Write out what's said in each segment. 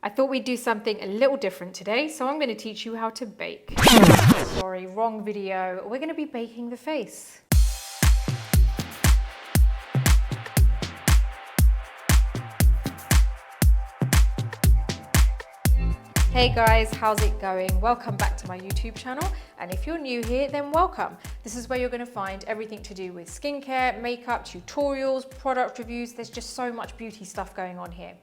I thought we'd do something a little different today, so I'm going to teach you how to bake. Sorry, wrong video. We're going to be baking the face. Hey guys, how's it going? Welcome back to my YouTube channel, and if you're new here, then welcome. This is where you're going to find everything to do with skincare, makeup, tutorials, product reviews. There's just so much beauty stuff going on here.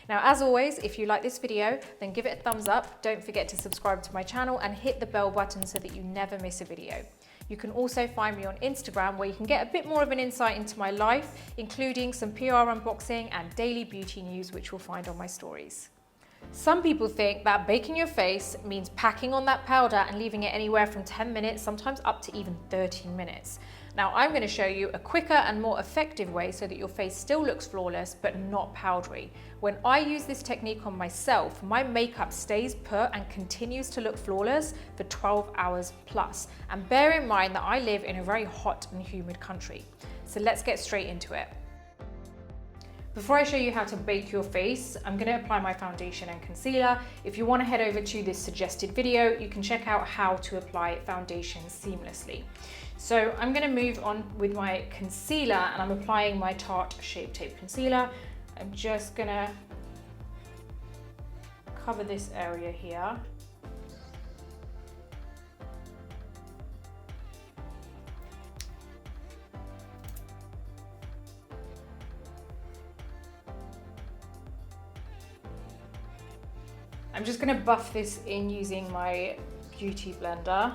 Now, as always, if you like this video, then give it a thumbs up. Don't forget to subscribe to my channel and hit the bell button so that you never miss a video. You can also find me on Instagram, where you can get a bit more of an insight into my life, including some PR unboxing and daily beauty news, which you'll find on my stories. Some people think that baking your face means packing on that powder and leaving it anywhere from 10 minutes, sometimes up to even 13 minutes. Now, I'm going to show you a quicker and more effective way so that your face still looks flawless but not powdery. When I use this technique on myself, my makeup stays put and continues to look flawless for 12 hours plus. And bear in mind that I live in a very hot and humid country. So let's get straight into it. Before I show you how to bake your face, I'm going to apply my foundation and concealer. If you want to head over to this suggested video, you can check out how to apply foundation seamlessly. So I'm going to move on with my concealer, and I'm applying my Tarte Shape Tape Concealer. I'm just going to cover this area here. I'm just going to buff this in using my beauty blender.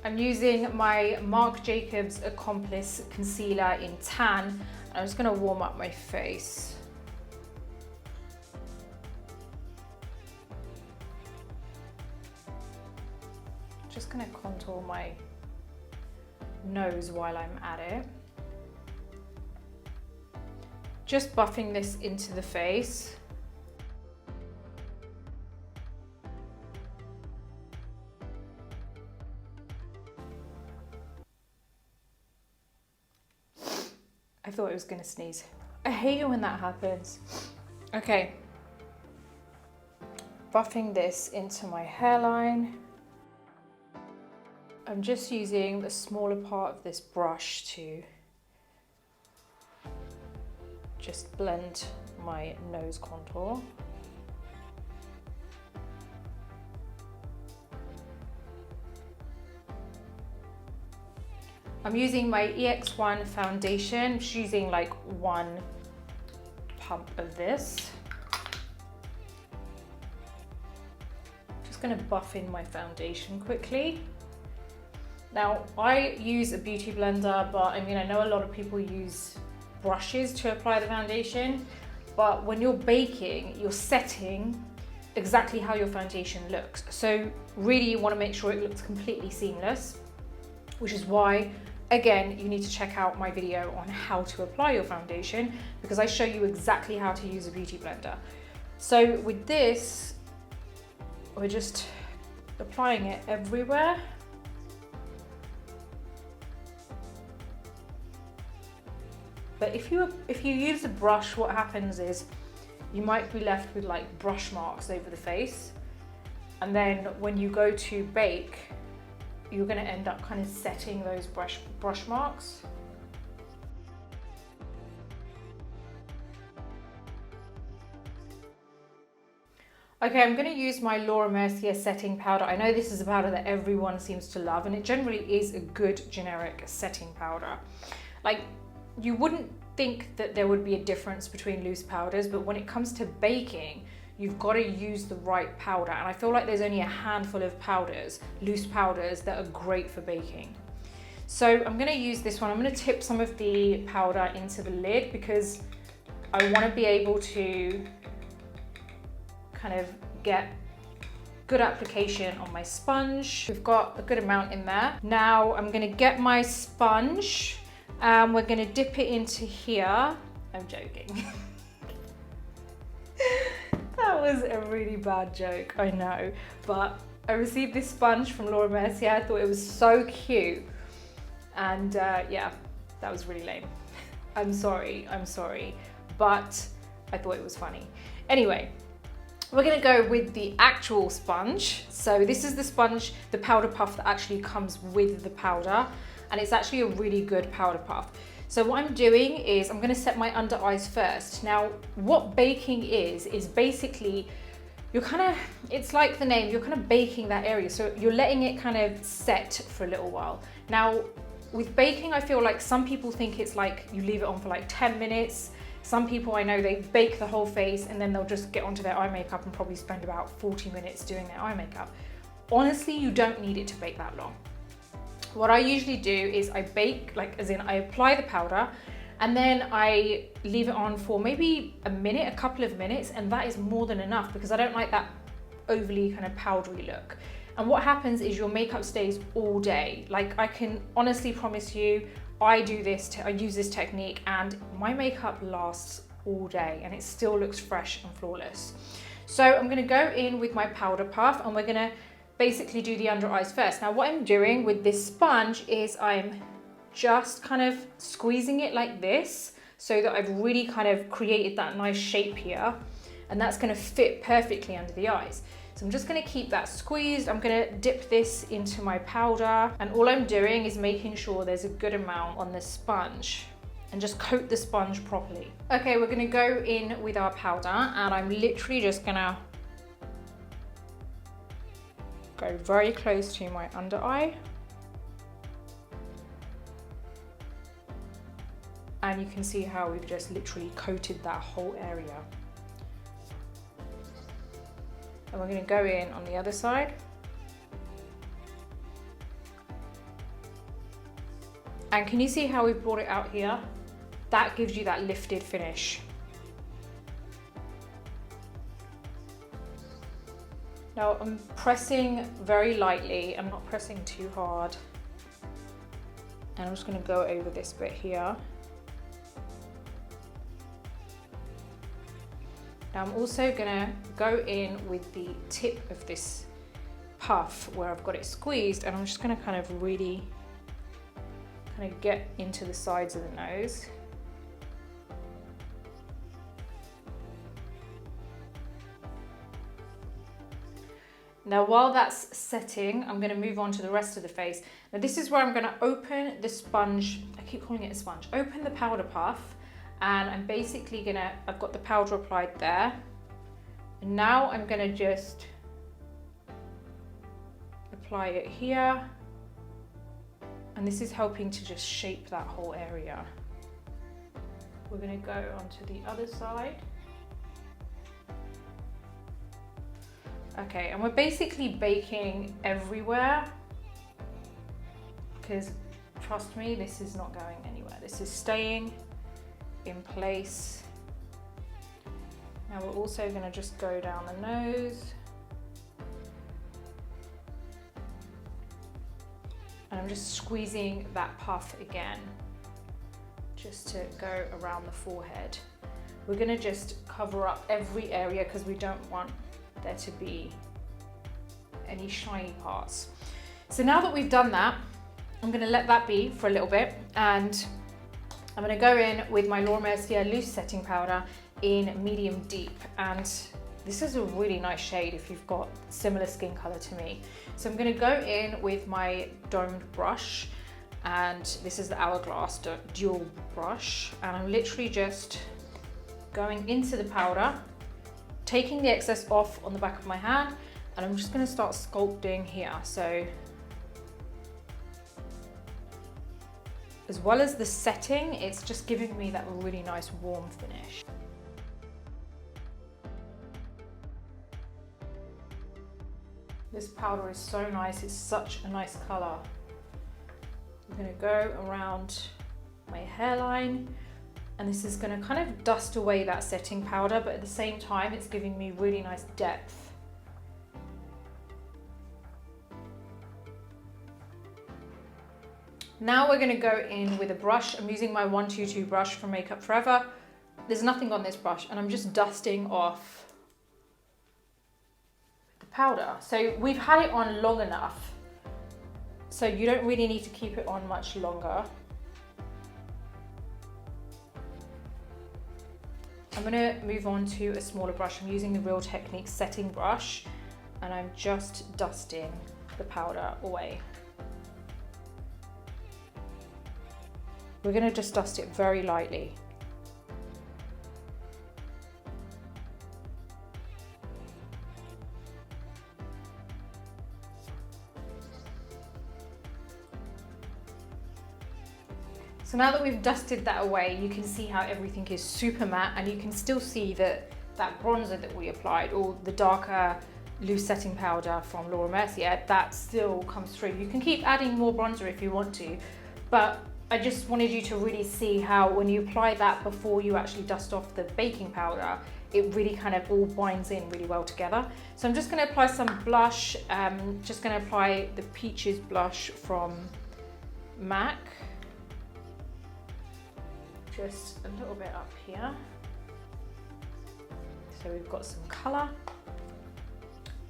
I'm using my Marc Jacobs Accomplice Concealer in Tan. I'm just going to warm up my face. Just going to contour my nose while I'm at it. Just buffing this into the face. I thought I was going to sneeze. I hate it when that happens. Okay. Buffing this into my hairline. I'm just using the smaller part of this brush to just blend my nose contour. I'm using my EX1 foundation, just using like one pump of this. Just gonna buff in my foundation quickly. Now, I use a beauty blender, but I know a lot of people use brushes to apply the foundation, but when you're baking, you're setting exactly how your foundation looks. So really you wanna make sure it looks completely seamless, which is why, again, you need to check out my video on how to apply your foundation, because I show you exactly how to use a beauty blender. So with this, we're just applying it everywhere. But if you use a brush, what happens is you might be left with like brush marks over the face. And then when you go to bake, you're gonna end up kind of setting those brush marks. Okay, I'm gonna use my Laura Mercier setting powder. I know this is a powder that everyone seems to love, and it generally is a good generic setting powder. Like, you wouldn't think that there would be a difference between loose powders, but when it comes to baking, you've got to use the right powder. And I feel like there's only a handful of powders, loose powders, that are great for baking. So I'm gonna use this one. I'm gonna tip some of the powder into the lid because I wanna be able to kind of get good application on my sponge. We've got a good amount in there. Now I'm gonna get my sponge. We're gonna dip it into here. I'm joking. That was a really bad joke, I know, but I received this sponge from Laura Mercier. I thought it was so cute, and yeah, that was really lame. I'm sorry, but I thought it was funny. Anyway, we're gonna go with the actual sponge. So this is the sponge, the powder puff that actually comes with the powder, and it's actually a really good powder puff. So what I'm doing is I'm gonna set my under eyes first. Now, what baking is basically, you're kind of, it's like the name, you're kind of baking that area. So you're letting it kind of set for a little while. Now, with baking, I feel like some people think it's like you leave it on for like 10 minutes. Some people I know, they bake the whole face and then they'll just get onto their eye makeup and probably spend about 40 minutes doing their eye makeup. Honestly, you don't need it to bake that long. What I usually do is I bake, like as in I apply the powder and then I leave it on for maybe a minute, a couple of minutes, and that is more than enough because I don't like that overly kind of powdery look. And what happens is your makeup stays all day. Like I can honestly promise you, I use this technique and my makeup lasts all day and it still looks fresh and flawless. So I'm gonna go in with my powder puff and we're gonna basically do the under eyes first. Now what I'm doing with this sponge is I'm just kind of squeezing it like this so that I've really kind of created that nice shape here, and that's gonna fit perfectly under the eyes. So I'm just gonna keep that squeezed. I'm gonna dip this into my powder, and all I'm doing is making sure there's a good amount on the sponge and just coat the sponge properly. Okay, we're gonna go in with our powder and I'm literally just gonna go very close to my under eye. And you can see how we've just literally coated that whole area. And we're gonna go in on the other side. And can you see how we've brought it out here? That gives you that lifted finish. Now I'm pressing very lightly, I'm not pressing too hard. And I'm just gonna go over this bit here. Now I'm also gonna go in with the tip of this puff where I've got it squeezed, and I'm just gonna kind of really kind of get into the sides of the nose. Now while that's setting, I'm gonna move on to the rest of the face. Now this is where I'm gonna open the sponge, I keep calling it a sponge, open the powder puff, and I'm basically gonna, I've got the powder applied there. And now I'm gonna just apply it here. And this is helping to just shape that whole area. We're gonna go onto the other side. Okay, and we're basically baking everywhere because trust me, this is not going anywhere. This is staying in place. Now we're also going to just go down the nose. And I'm just squeezing that puff again, just to go around the forehead. We're going to just cover up every area because we don't want there to be any shiny parts. So now that we've done that, I'm going to let that be for a little bit, and I'm going to go in with my Laura Mercier loose setting powder in medium deep, and this is a really nice shade if you've got similar skin color to me. So I'm going to go in with my domed brush, and this is the Hourglass dual brush, and I'm literally just going into the powder, taking the excess off on the back of my hand, and I'm just going to start sculpting here. So as well as the setting, it's just giving me that really nice warm finish. This powder is so nice, it's such a nice color. I'm gonna go around my hairline, and this is gonna kind of dust away that setting powder, but at the same time, it's giving me really nice depth. Now we're gonna go in with a brush. I'm using my 122 brush from Makeup Forever. There's nothing on this brush, and I'm just dusting off powder. So we've had it on long enough, so you don't really need to keep it on much longer. I'm gonna move on to a smaller brush. I'm using the Real Techniques setting brush, and I'm just dusting the powder away. We're gonna just dust it very lightly. So now that we've dusted that away, you can see how everything is super matte, and you can still see that that bronzer that we applied, or the darker loose setting powder from Laura Mercier, that still comes through. You can keep adding more bronzer if you want to, but I just wanted you to really see how when you apply that before you actually dust off the baking powder, it really kind of all binds in really well together. So I'm just gonna apply some blush. Just gonna apply the Peaches blush from MAC. Just a little bit up here. So we've got some colour.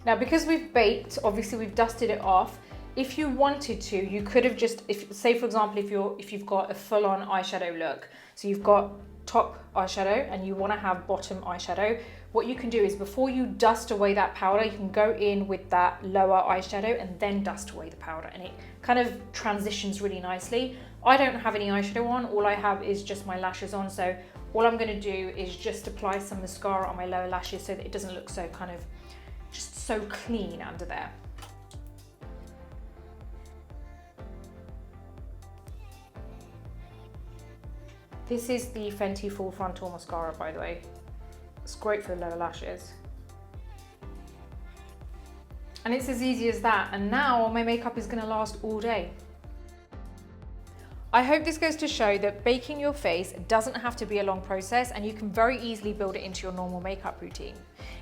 Now, because we've baked, obviously we've dusted it off. If you wanted to, you could have just, say for example, if you've got a full-on eyeshadow look, so you've got top eyeshadow and you want to have bottom eyeshadow, what you can do is before you dust away that powder, you can go in with that lower eyeshadow and then dust away the powder, and it kind of transitions really nicely. I don't have any eyeshadow on, all I have is just my lashes on, so all I'm going to do is just apply some mascara on my lower lashes so that it doesn't look so kind of just so clean under there. This is the Fenty Full Frontal Mascara, by the way. It's great for the lower lashes. And it's as easy as that. And now my makeup is gonna last all day. I hope this goes to show that baking your face doesn't have to be a long process, and you can very easily build it into your normal makeup routine.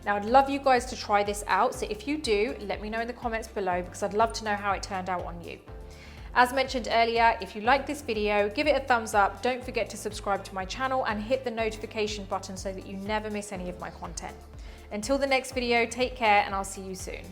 Now, I'd love you guys to try this out. So if you do, let me know in the comments below, because I'd love to know how it turned out on you. As mentioned earlier, if you like this video, give it a thumbs up. Don't forget to subscribe to my channel and hit the notification button so that you never miss any of my content. Until the next video, take care, and I'll see you soon.